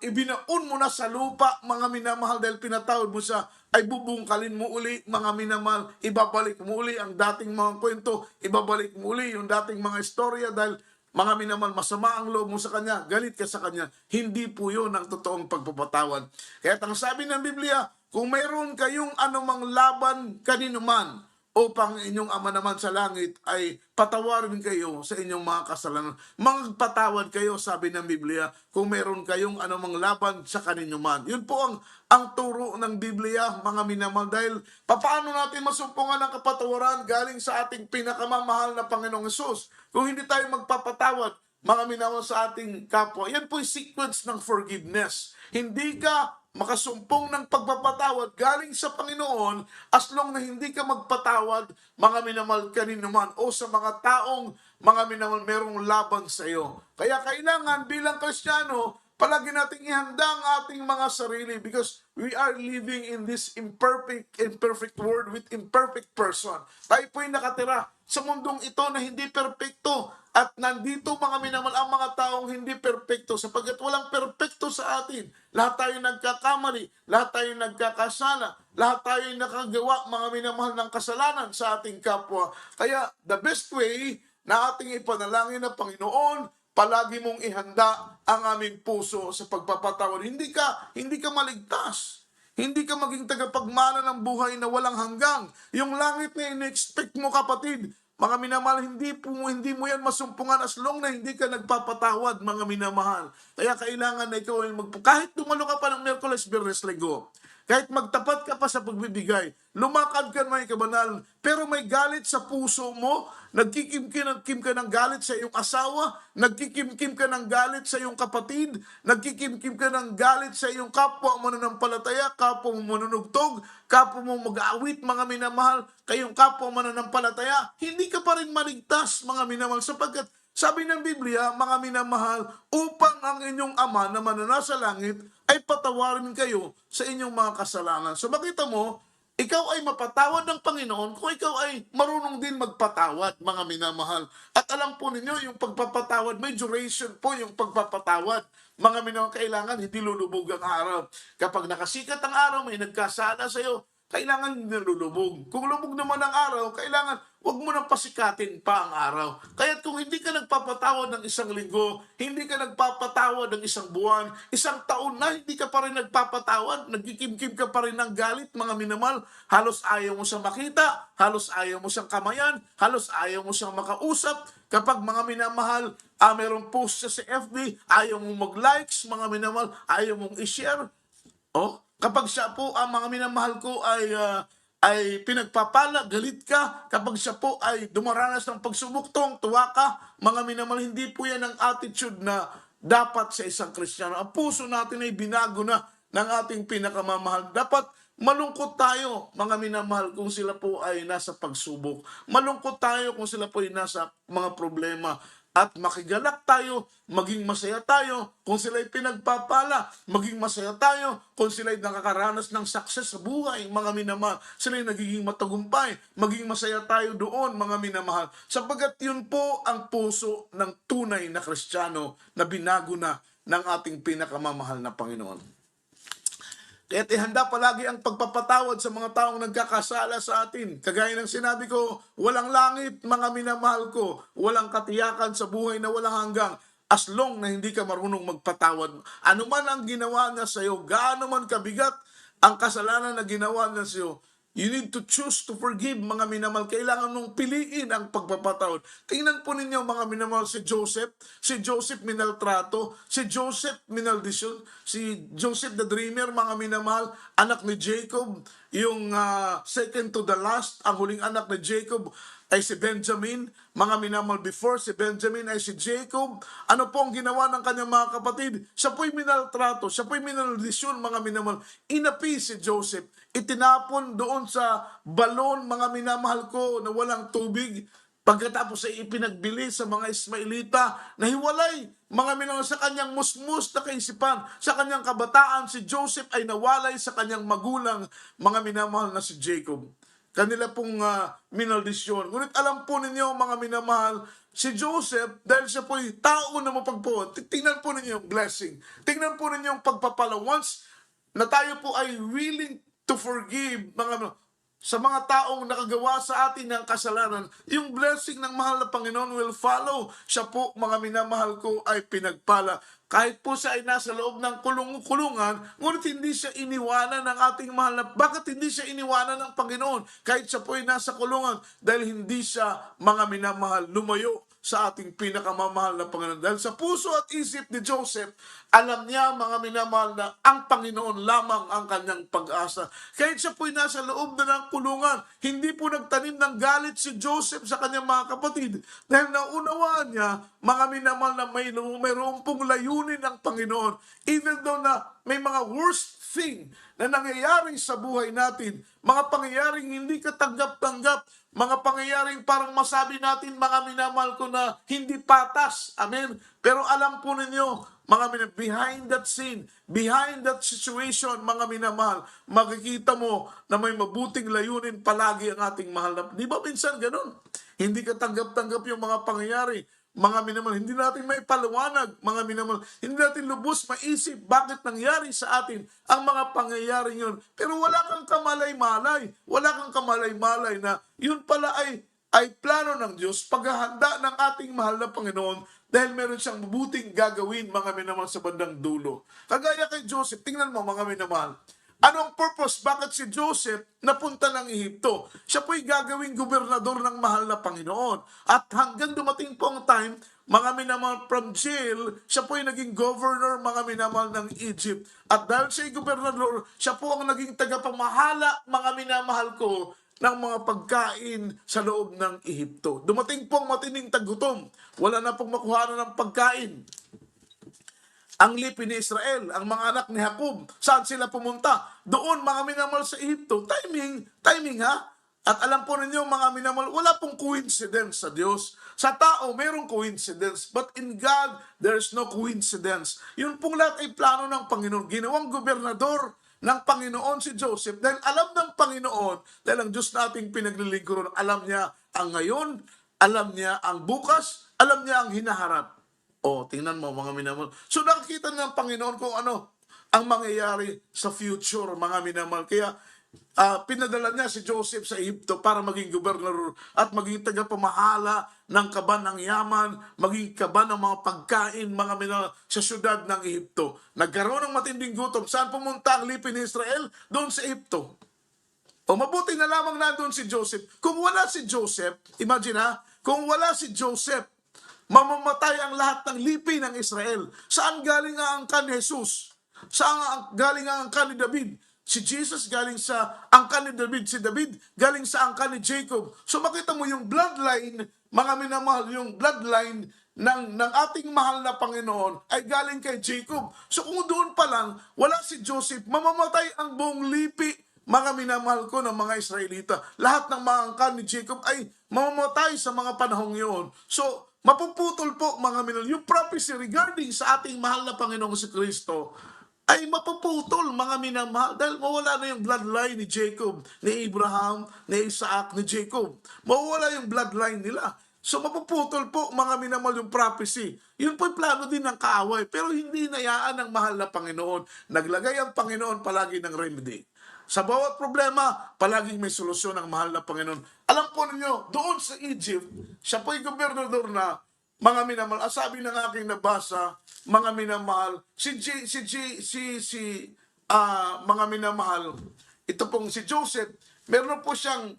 ibinaon mo na sa lupa, mga minamahal, dahil pinatawad mo siya, ay bubungkalin mo uli, mga minamahal, ibabalik mo uli ang dating mga kwento, ibabalik mo uli yung dating mga istorya, dahil mga minamahal, masama ang loob mo sa kanya, galit ka sa kanya. Hindi po yun ang totoong pagpapatawad. Kaya ang sabi ng Biblia, kung mayroon kayong anumang laban kanino man, upang inyong Ama naman sa langit ay patawarin kayo sa inyong mga kasalanan. Magpatawad kayo, sabi ng Biblia, kung meron kayong anumang laban sa kanino man. Yun po ang turo ng Biblia, mga minamahal, dahil paano natin masumpungan ang kapatawaran galing sa ating pinakamamahal na Panginoong Hesus kung hindi tayo magpapatawad, mga minamahal, sa ating kapwa. Yan po yung sequence ng forgiveness. Hindi ka makasumpong ng pagpapatawad galing sa Panginoon as long na hindi ka magpatawad, mga minamahal, kanino man o sa mga taong, mga minamahal, merong laban sa iyo. Kaya kailangan bilang Kristiyano, palagi nating ihanda ang ating mga sarili because we are living in this imperfect world with imperfect person. Tayo po'y nakatira sa mundong ito na hindi perpekto at nandito, mga minamahal, ang mga taong hindi perpekto sapagkat walang perpekto sa atin. Lahat tayo nagkakamali, lahat tayo nagkakasala, lahat tayo nakagawa, mga minamahal, ng kasalanan sa ating kapwa. Kaya the best way na ating ipanalangin na, Panginoon, palagi mong ihanda ang aming puso sa pagpapatawad. Hindi ka maligtas. Hindi ka maging tagapagmana ng buhay na walang hanggang. Yung langit na in-expect mo, kapatid, mga minamahal, hindi mo yan masumpungan as long na hindi ka nagpapatawad, mga minamahal. Kaya kailangan na ikaw ay kahit dumalo ka pa ng Miyerkules, Biyernes, Linggo, kahit magtapat ka pa sa pagbibigay, lumakad ka may kabanal, pero may galit sa puso mo, nagkikimkim ka ng galit sa iyong asawa, nagkikimkim ka ng galit sa iyong kapatid, nagkikimkim ka ng galit sa iyong kapwa mananampalataya, kapwa mo manunugtog, kapwa mo mag-aawit, mga minamahal, kayong kapwa mananampalataya, hindi ka pa rin maligtas, mga minamahal, sapagkat sabi ng Biblia, mga minamahal, upang ang inyong Ama na mananasa langit ay patawarin kayo sa inyong mga kasalanan. So makita mo, ikaw ay mapatawad ng Panginoon kung ikaw ay marunong din magpatawad, mga minamahal. At alam po ninyo, yung pagpapatawad, may duration po yung pagpapatawad. Mga minamahal, kailangan hindi lulubog ang araw. Kapag nakasikat ang araw, may nagkasala sa iyo, kailangan hindi lulubog. Kung lubog naman ang araw, kailangan huwag mo nang pasikatin pa ang araw. Kaya kung hindi ka nagpapatawad ng isang linggo, hindi ka nagpapatawad ng isang buwan, isang taon na hindi ka pa rin nagpapatawad, nagkikimkim ka pa rin ng galit, mga minamahal, halos ayaw mo siyang makita, halos ayaw mo siyang kamayan, halos ayaw mo siyang makausap. Kapag, mga minamahal, mayroong post siya sa FB, ayaw mong mag-likes, mga minamahal, ayaw mong i-share. Kapag siya po, ang mga minamahal ko ay pinagpapala, galit ka. Kapag siya po ay dumaranas ng pagsubok, tuwa ka, mga minamahal, hindi po yan ang attitude na dapat sa isang Kristiyano. Ang puso natin ay binago na ng ating pinakamamahal. Dapat malungkot tayo, mga minamahal, kung sila po ay nasa pagsubok. Malungkot tayo kung sila po ay nasa mga problema. At makigalak tayo, maging masaya tayo kung sila'y pinagpapala, maging masaya tayo kung sila'y nakakaranas ng success sa buhay, mga minamahal. Sila'y nagiging matagumpay, maging masaya tayo doon, mga minamahal. Sapagat yun po ang puso ng tunay na Kristiyano na binago na ng ating pinakamamahal na Panginoon. Kaya ihanda palagi ang pagpapatawad sa mga taong nagkakasala sa atin. Kagaya ng sinabi ko, walang langit, mga minamahal ko, walang katiyakan sa buhay na walang hanggang, as long na hindi ka marunong magpatawad. Ano man ang ginawa niya sa iyo, gaano man kabigat ang kasalanan na ginawa niya sa iyo, you need to choose to forgive, mga minamahal. Kailangan mong piliin ang pagpapatawad. Tingnan po ninyo, mga minamahal, si Joseph minaltrato, si Joseph minaldisyon, si Joseph the Dreamer, mga minamahal, anak ni Jacob, yung second to the last, ang huling anak ni Jacob ay si Benjamin, mga minamahal, before si Benjamin ay si Jacob. Ano po ang ginawa ng kanyang mga kapatid? Siya po'y minaltrato, siya po'y minaldisyon, mga minamahal. Inapi si Joseph, itinapon doon sa balon, mga minamahal ko, na walang tubig. Pagkatapos ay ipinagbili sa mga Ismailita na hiwalay, mga minamahal, sa kanyang musmus na kaisipan, sa kanyang kabataan, si Joseph ay nawalay sa kanyang magulang, mga minamahal, na si Jacob. Kanila pong minaldisyon. Ngunit alam po ninyo, mga minamahal, si Joseph, dahil siya po'y tao na mapagpuan, tingnan po ninyo yung blessing. Tingnan po ninyo yung pagpapala. Once na tayo po ay willing to forgive, mga sa mga taong nakagawa sa atin ng kasalanan, yung blessing ng mahal na Panginoon will follow. Siya po, mga minamahal ko, ay pinagpala. Kahit po siya ay nasa loob ng kulungan, ngunit hindi siya iniwanan ng ating mahal na, bakit hindi siya iniwanan ng Panginoon? Kahit siya po ay nasa kulungan, dahil hindi siya, mga minamahal, lumayo sa ating pinakamamahal na Panginoon. Dahil sa puso at isip ni Joseph, alam niya, mga minamahal, na ang Panginoon lamang ang kanyang pag-asa. Kahit siya po'y nasa loob na ng kulungan, hindi po nagtanim ng galit si Joseph sa kanyang mga kapatid. Dahil naunawaan niya, mga minamahal, na mayroon pong layunin ng Panginoon. Even though na may mga worst thing na nangyayari sa buhay natin, mga pangyayaring hindi katanggap-tanggap, mga pangyayaring parang masabi natin, mga minamahal ko, na hindi patas. Amen? Pero alam po ninyo, mga minamahal, behind that sin, behind that situation, mga minamahal, makikita mo na may mabuting layunin palagi ang ating mahal na. Di ba minsan ganun? Hindi katanggap-tanggap yung mga pangyayari. Mga minamahal, hindi natin may paliwanag, mga minamahal, hindi natin lubos maisip bakit nangyari sa atin ang mga pangyayari yun. Pero wala kang kamalay-malay, na yun pala ay plano ng Diyos, paghahanda ng ating mahal na Panginoon, dahil meron siyang mabuting gagawin, mga minamahal, sa bandang dulo. Kagaya kay Joseph, tingnan mo, mga minamahal, anong purpose? Bakit si Joseph napunta ng Ehipto? Siya po'y gagawing gobernador ng mahal na Panginoon. At hanggang dumating po ang time, mga minamahal, from jail, siya po'y naging governor, mga minamahal, ng Egypt. At dahil siya'y gobernador, siya po ang naging tagapamahala, mga minamahal ko, ng mga pagkain sa loob ng Ehipto. Dumating po ang matinding tagutom. Wala na pong makuhanan ng pagkain. Ang lipi ni Israel, ang mga anak ni Jacob, saan sila pumunta? Doon, mga minamahal, sa Ehipto. Timing ha? At alam po ninyo, mga minamahal, wala pong coincidence sa Diyos. Sa tao, mayroong coincidence. But in God, there's no coincidence. Yun pong lahat ay plano ng Panginoon. Ginawang gobernador ng Panginoon si Joseph dahil alam ng Panginoon, dahil ang Diyos nating pinaglilingkuran, alam niya ang ngayon, alam niya ang bukas, alam niya ang hinaharap. O, tingnan mo, mga minamahal. So, nakikita ng Panginoon kung ano ang mangyayari sa future, mga minamahal. Kaya, pinadala niya si Joseph sa Ehipto para maging gobernador at maging tagapamahala ng kaban ng yaman, maging kaban ng mga pagkain, mga minamahal, sa syudad ng Ehipto. Nagkaroon ng matinding gutom. Saan pumunta ang lipi ni Israel? Doon sa Ehipto. O, mabuti na lamang nandun si Joseph. Kung wala si Joseph, imagine ha, kung wala si Joseph, mamamatay ang lahat ng lipi ng Israel. Saan galing ang angkan ni Jesus? Saan galing ang angkan ni David? Si Jesus galing sa angkan ni David. Si David galing sa angkan ni Jacob. So makita mo yung bloodline, mga minamahal, yung bloodline ng ating mahal na Panginoon ay galing kay Jacob. So kung doon pa lang, wala si Joseph, mamamatay ang buong lipi, mga minamahal ko, ng mga Israelita. Lahat ng mga angkan ni Jacob ay mamamatay sa mga panahong yun. So, mapuputol po, mga minamahal, yung prophecy regarding sa ating mahal na Panginoong si Kristo ay mapuputol, mga minamahal, dahil mawala na yung bloodline ni Jacob, ni Abraham, ni Isaac, ni Jacob. Mawala yung bloodline nila. So mapuputol po, mga minamahal, yung prophecy. Yun po'y plano din ng kaaway, pero hindi nayaan ng mahal na Panginoon. Naglagay ang Panginoon palagi ng remedy. Sa bawat problema, palaging may solusyon ang mahal na Panginoon. Alam po ninyo, doon sa Egypt, siya po'y gobernador na, mga minamahal. Sabi ng aking nabasa, mga minamahal, mga minamahal, ito pong si Joseph, meron po siyang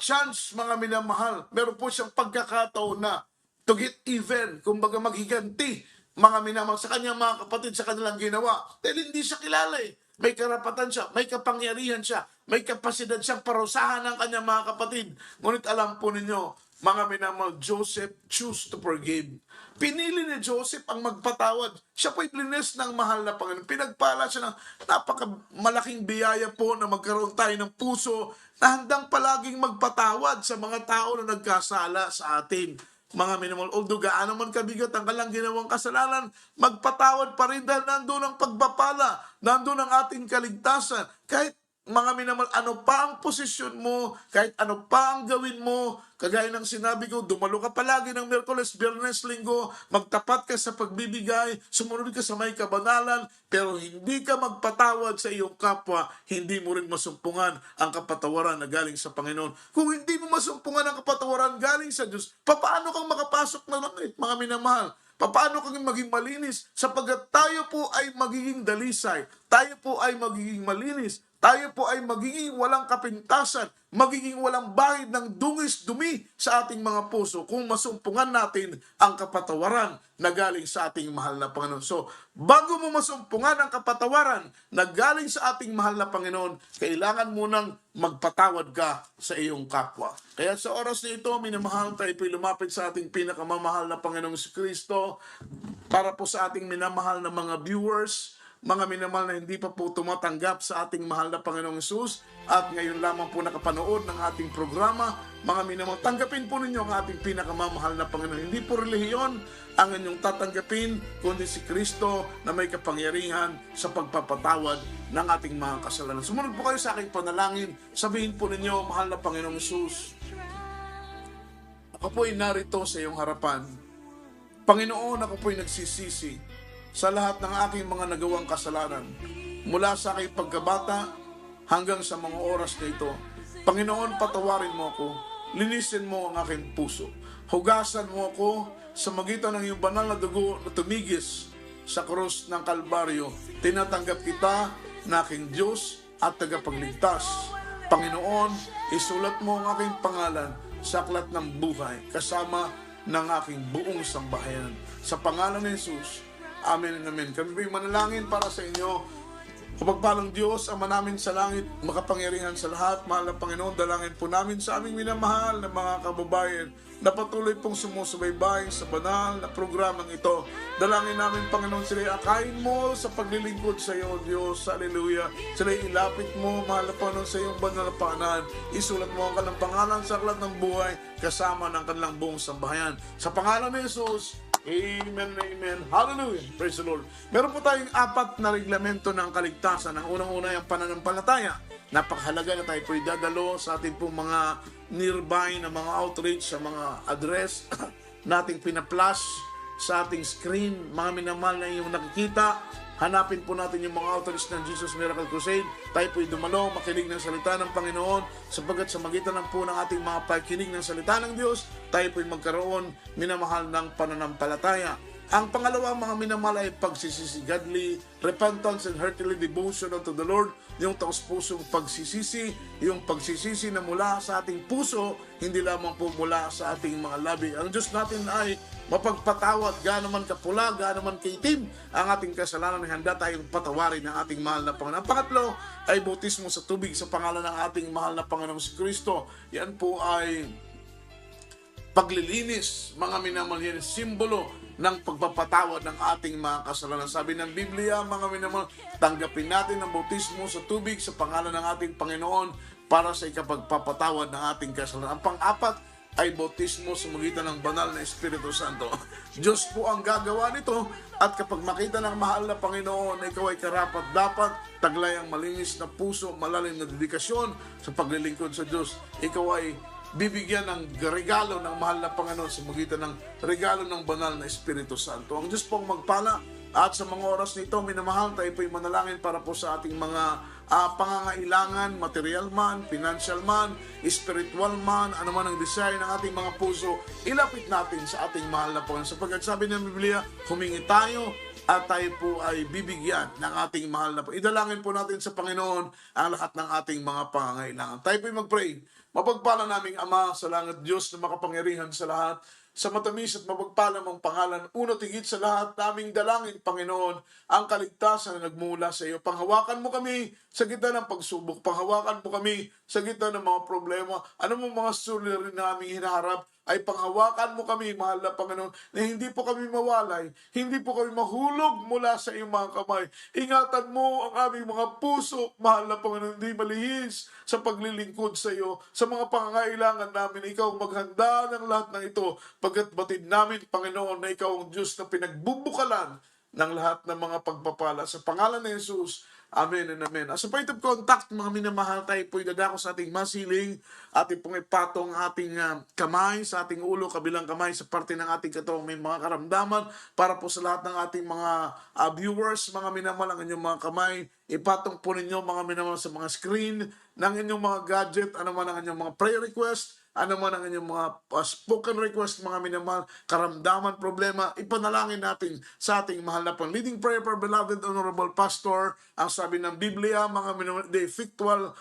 chance, mga minamahal. Meron po siyang pagkakataon na to get even, kumbaga maghiganti, mga minamahal, sa kanyang mga kapatid, sa kanilang ginawa. Dahil hindi siya kilala eh. May karapatan siya, may kapangyarihan siya, may kapasidad siyang parusahan ng kanyang mga kapatid. Ngunit alam po ninyo, mga minamahal, Joseph choose to forgive. Pinili ni Joseph ang magpatawad. Siya po'y blines ng mahal na Panginoon. Pinagpala siya ng napakamalaking biyaya po na magkaroon tayo ng puso na handang palaging magpatawad sa mga tao na nagkasala sa atin. Mga minamahal, although gaano man kabigat ang kanilang ginawang kasalanan, magpatawad pa rin dahil nandun ang pagpapala, nandun ang ating kaligtasan. Kahit mga minamahal, ano pa ang posisyon mo, kahit ano pa ang gawin mo, kagaya ng sinabi ko, dumalo ka palagi ng Miyerkules, Biyernes, Linggo, magtapat ka sa pagbibigay, sumunod ka sa may kabanalan, pero hindi ka magpatawad sa iyong kapwa, hindi mo rin masumpungan ang kapatawaran na galing sa Panginoon. Kung hindi mo masumpungan ang kapatawaran galing sa Diyos, paano kang makapasok na langit, mga minamahal? Paano kang maging malinis? Sapagkat tayo po ay magiging dalisay, tayo po ay magiging malinis, tayo po ay magiging walang kapintasan, magiging walang bahid ng dungis-dumi sa ating mga puso kung masumpungan natin ang kapatawaran na galing sa ating mahal na Panginoon. So, bago mo masumpungan ang kapatawaran na galing sa ating mahal na Panginoon, kailangan mo nang magpatawad ka sa iyong kapwa. Kaya sa oras na ito, minamahal, tayo po'y lumapit sa ating pinakamamahal na Panginoong si Kristo para po sa ating minamahal na mga viewers, mga minamahal na hindi pa po tumatanggap sa ating mahal na Panginoong Hesus at ngayon lamang po nakapanood ng ating programa, mga minamahal, tanggapin po ninyo ang ating pinakamamahal na Panginoon. Hindi po relihiyon ang inyong tatanggapin, kundi si Kristo na may kapangyarihan sa pagpapatawad ng ating mga kasalanan. Sumunod po kayo sa aking panalangin, sabihin po ninyo, mahal na Panginoong Hesus, ako po ay narito sa iyong harapan. Panginoon, ako po ay nagsisisi sa lahat ng aking mga nagawang kasalanan, mula sa aking pagkabata hanggang sa mga oras na ito. Panginoon, patawarin mo ako, linisin mo ang aking puso, hugasan mo ako sa magitan ng iyong banal na dugo na tumigis sa krus ng Kalbaryo. Tinatanggap kita na aking Diyos at tagapagligtas. Panginoon, isulat mo ang aking pangalan sa aklat ng buhay kasama ng aking buong sambahayan. Sa pangalan ni Jesus, amen and amen. Kami po'y manalangin para sa inyo. Kapagpalang Diyos, Ama namin sa langit, makapangyarihan sa lahat, mahal na Panginoon, dalangin po namin sa aming minamahal na mga kababayan na patuloy pong sumusubaybay sa banal na programang ito. Dalangin namin, Panginoon, sila'y akayin mo sa paglilingkod sa iyo, Diyos. Hallelujah. Sila'y ilapit mo, mahal na Panginoon, sa iyong banal na paanan. Isulat mo ang kanilang pangalan sa aklat ng buhay kasama ng kanilang buong sambahayan. Sa pangalan ni Jesus, amen, amen. Hallelujah. Praise the Lord. Meron po tayong 4 na reglamento ng kaligtasan. Ang unang-una yung pananampalataya. Napakahalaga na tayo po idadalo sa ating pong mga nearby na mga outreach, sa mga address nating pinaplash sa ating screen. Mga minamahal na yung nakikita, hanapin po natin yung mga outreach ng Jesus Miracle Crusade. Tayo po'y dumalo, makinig ng salita ng Panginoon, sapagkat sa magitan ng po ng ating mga pakikinig ng salita ng Diyos, tayo po'y magkaroon, minamahal, ng pananampalataya. Ang pangalawa, mga minamahal, ay pagsisisi, godly repentance and heartily devotion unto the Lord, yung taos-pusong pagsisisi, yung pagsisisi na mula sa ating puso, hindi lamang po mula sa ating mga labi. Ang Diyos natin ay mapagpatawad, gaano man kapula, gaano man kaitim ang ating kasalanan, handa tayong patawarin ng ating mahal na Panginoon. Ang pangatlo ay bautismo sa tubig sa pangalan ng ating mahal na Panginoong si Kristo. Yan po ay paglilinis, mga minamahal, yan simbolo ng pagpapatawad ng ating mga kasalanan. Sabi ng Biblia, mga minamahal, tanggapin natin ang bautismo sa tubig sa pangalan ng ating Panginoon para sa ikapagpapatawad ng ating kasalanan. Ang pang-apat ay bautismo sa magitan ng banal na Espiritu Santo. Diyos po ang gagawa nito, at kapag makita ng mahal na Panginoon na ikaw ay karapat-dapat, taglay ang malinis na puso, malalim na dedikasyon sa paglilingkod sa Diyos, ikaw ay bibigyan ng regalo ng mahal na Panginoon sa magitan ng regalo ng banal na Espiritu Santo. Ang Diyos pong magpala, at sa mga oras nito, minamahal, tayo po'y manalangin para po sa ating mga pangangailangan, material man, financial man, spiritual man, ano man ang desire ng ating mga puso, ilapit natin sa ating mahal na Panginoon. Sapagkat sabi ng Biblia, humingi tayo at tayo po ay bibigyan ng ating mahal na Panginoon. Idalangin po natin sa Panginoon ang lahat ng ating mga pangangailangan. Tayo po'y mag-pray. Mapagpala naming Ama sa langit, Diyos na makapangyarihan sa lahat, sa matamis at mapagpala mong pangalan, uno tigit sa lahat, naming dalangin, Panginoon, ang kaligtasan na nagmula sa iyo. Panghawakan mo kami sa gitna ng pagsubok, panghawakan mo kami sa gitna ng mga problema, ano mo mga suliranin na aming hinaharap, ay panghawakan mo kami, mahal na Panginoon, na hindi po kami mawalay, hindi po kami mahulog mula sa iyong mga kamay. Ingatan mo ang aming mga puso, mahal na Panginoon, hindi malihis sa paglilingkod sa iyo, sa mga pangangailangan namin. Ikaw maghanda ng lahat ng ito, pagkat batid namin, Panginoon, na ikaw ang Diyos na pinagbubukalan ng lahat ng mga pagpapala. Sa pangalan ni Jesus, Amen and amen. As a point of contact, mga minamahal, tayo po'y dadako sa ating masiling, ating pong ipatong ating kamay sa ating ulo, kabilang kamay sa parte ng ating katawang may mga karamdaman, para po sa lahat ng ating mga viewers, mga minamahal, ang inyong mga kamay, ipatong po ninyo mga minamahal sa mga screen ng inyong mga gadget, ano man ang inyong mga prayer request, ano man ang inyong mga spoken request, mga minamahal, karamdaman, problema, ipanalangin natin sa ating mahal na pang leading prayer for beloved Honorable Pastor. Ang sabi ng Biblia, mga minamahal, the effectual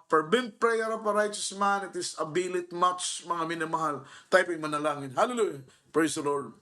fervent prayer of a righteous man, it is availeth much, mga minamahal. Tayo po'y manalangin. Hallelujah. Praise the Lord.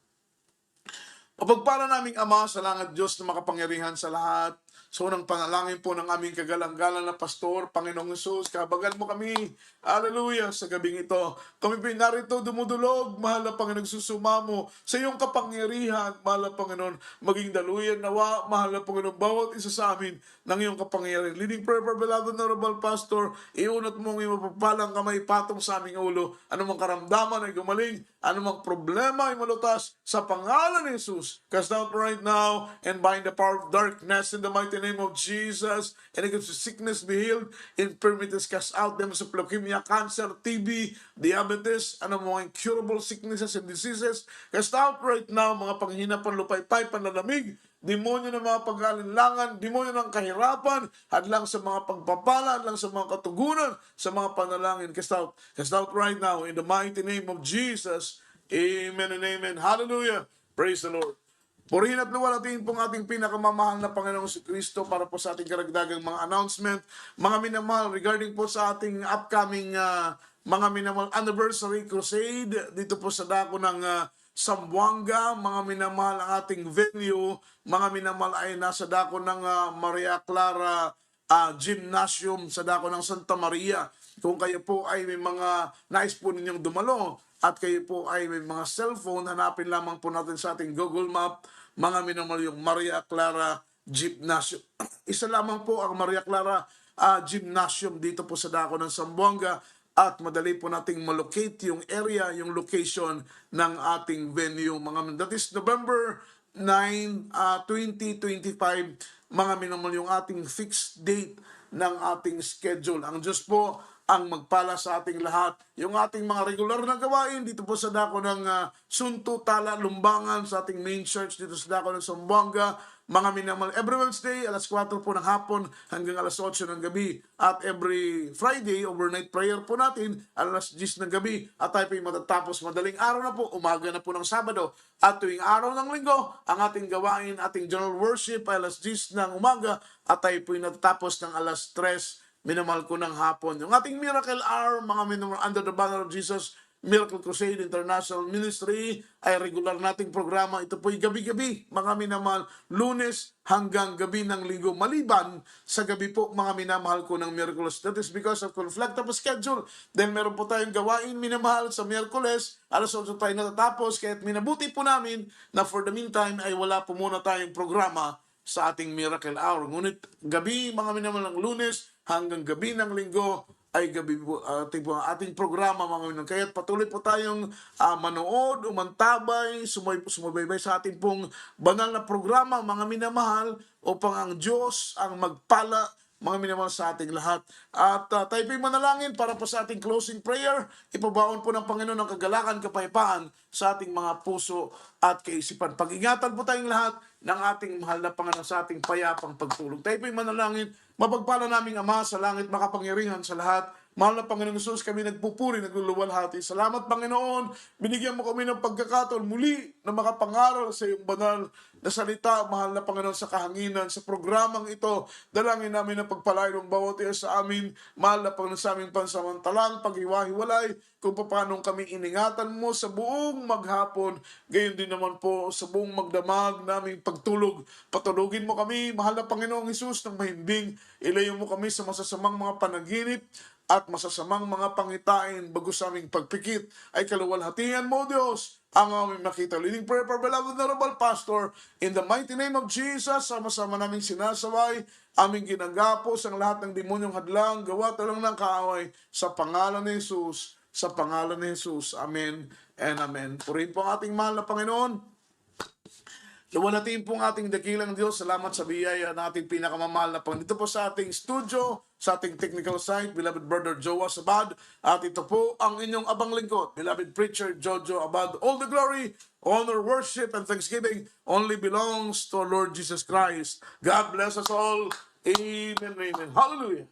Mapagpala naming Ama sa langit, Diyos na makapangyarihan sa lahat. So, unang panalangin po ng aming kagalang-galang na pastor, Panginoong Hesus, kabagan mo kami, hallelujah, sa gabing ito. Kami pinarito dumudulog, mahal na Panginoon, susumamo sa iyong kapangyarihan, mahal na Panginoon, maging daluyan nawa, mahal na Panginoon, bawat isa sa amin ng iyong kapangyarihan. Leading prayer for beloved honorable pastor, iunat mong iyong mapagpalang kamay patong sa aming ulo, anumang karamdaman ay gumaling, anumang problema ay malutas, sa pangalan ni Jesus, cast out right now, and bind the power of darkness in the mighty name of Jesus, and against sickness be healed, infirmities cast out, them sa leukemia, cancer, TB, diabetes, ano mga incurable sicknesses and diseases, cast out right now, mga panghina, panlupaypay, panlalamig, demonyo ng mga pag-alinlangan, demonyo ng kahirapan, hadlang sa mga pagpapala, hadlang sa mga katugunan, sa mga panalangin, cast out right now, in the mighty name of Jesus, amen and amen, hallelujah, praise the Lord. Purihin at luwalhatiin pong ating pinakamamahal na Panginoong si Kristo para po sa ating karagdagang mga announcement. Mga minamahal, regarding po sa ating upcoming mga minamahal anniversary crusade dito po sa dako ng Zamboanga, mga minamahal, ang ating venue, mga minamahal, ay nasa dako ng Maria Clara Gymnasium sa dako ng Santa Maria. Kung kayo po ay may mga nais po ninyong dumalo at kayo po ay may mga cellphone, hanapin lamang po natin sa ating Google Map, mga minamahal, yung Maria Clara Gymnasium. Isa lamang po ang Maria Clara Gymnasium dito po sa dako ng Zamboanga, at madali po nating malocate yung area, yung location ng ating venue. That is November 9, 2025, mga minamahal, yung ating fixed date ng ating schedule. Ang Diyos po ang magpala sa ating lahat. Yung ating mga regular na gawain dito po sa dako ng Sunto, Tala, Lumbangan, sa ating main church dito sa dako ng Zamboanga, mga minamahal, every Wednesday, alas 4 po ng hapon hanggang alas 8 ng gabi. At every Friday, overnight prayer po natin, alas 10 ng gabi. At tayo po yung matatapos madaling araw na po, umaga na po ng Sabado. At tuwing araw ng Linggo, ang ating gawain, ating general worship, ay alas 10 ng umaga. At tayo po yung natatapos ng alas 3, minamahal ko ng hapon. Yung ating Miracle Hour, mga minamahal, under the banner of Jesus Miracle Crusade International Ministry, ay regular nating programa. Ito po'y gabi-gabi, mga minamahal, Lunes hanggang gabi ng Linggo, maliban sa gabi po, mga minamahal ko ng Miyerkules. That is because of conflict of schedule. Then meron po tayong gawain, minamahal, sa Miyerkules, alas 8 tayo natatapos, kaya't minabuti po namin na for the meantime ay wala po muna tayong programa sa ating Miracle Hour. Ngunit gabi, mga minamahal, ng Lunes hanggang gabi ng Linggo ay gabi po ating programa, mga minamahal. Kaya patuloy po tayong manood, umantabay, sumubaybay sa ating pong banal na programa, mga minamahal, upang ang Diyos ang magpala, mga minamahal, sa ating lahat. At tayo po'y manalangin para po sa ating closing prayer. Ipabaon po ng Panginoon ng kagalakan, kapayapaan sa ating mga puso at kaisipan. Pag-ingatan po tayong lahat ng ating mahal na Panginoon sa ating payapang pagtulog. Tayo po'y manalangin. Mapagpala naming Ama sa langit, makapangyarihan sa lahat. Mahal na Panginoong Hesus, kami nagpupuri, nagluluwalhati. Salamat, Panginoon. Binigyan mo kami ng pagkakataon muli na makapangaral sa iyong banal na salita, mahal na Panginoon, sa kahanginan, sa programang ito. Dalangin namin na pagpalain ng bawat isa sa amin, mahal na Panginoon, sa aming pansamantalang paghiwa-hiwalay, kung paano kami iningatan mo sa buong maghapon, gayon din naman po sa buong magdamag naming pagtulog. Patulugin mo kami, mahal na Panginoong Hesus, ng mahimbing. Ilayo mo kami sa masasamang mga panaginip at masasamang mga pangitain, bago sa aming pagpikit ay kaluwalhatian mo, Diyos, ang aming makita. Leading prayer for beloved honorable pastor, in the mighty name of Jesus, sama-sama naming sinasaway, aming ginagapos ang lahat ng demonyong hadlang, gawa talang ng kaaway, sa pangalan ni Jesus, sa pangalan ni Jesus. Amen and amen. Purihin po ang ating mahal na Panginoon. Luwalhatiin po ang ating dakilang Diyos. Salamat sa biyaya ng ating pinakamamahal na Panginoon. Dito po sa ating studio, sa ating technical site, beloved brother Joas Abad. At ito po ang inyong abang lingkod, beloved preacher Jojo Abad. All the glory, honor, worship, and thanksgiving only belongs to our Lord Jesus Christ. God bless us all. Amen. Amen. Hallelujah.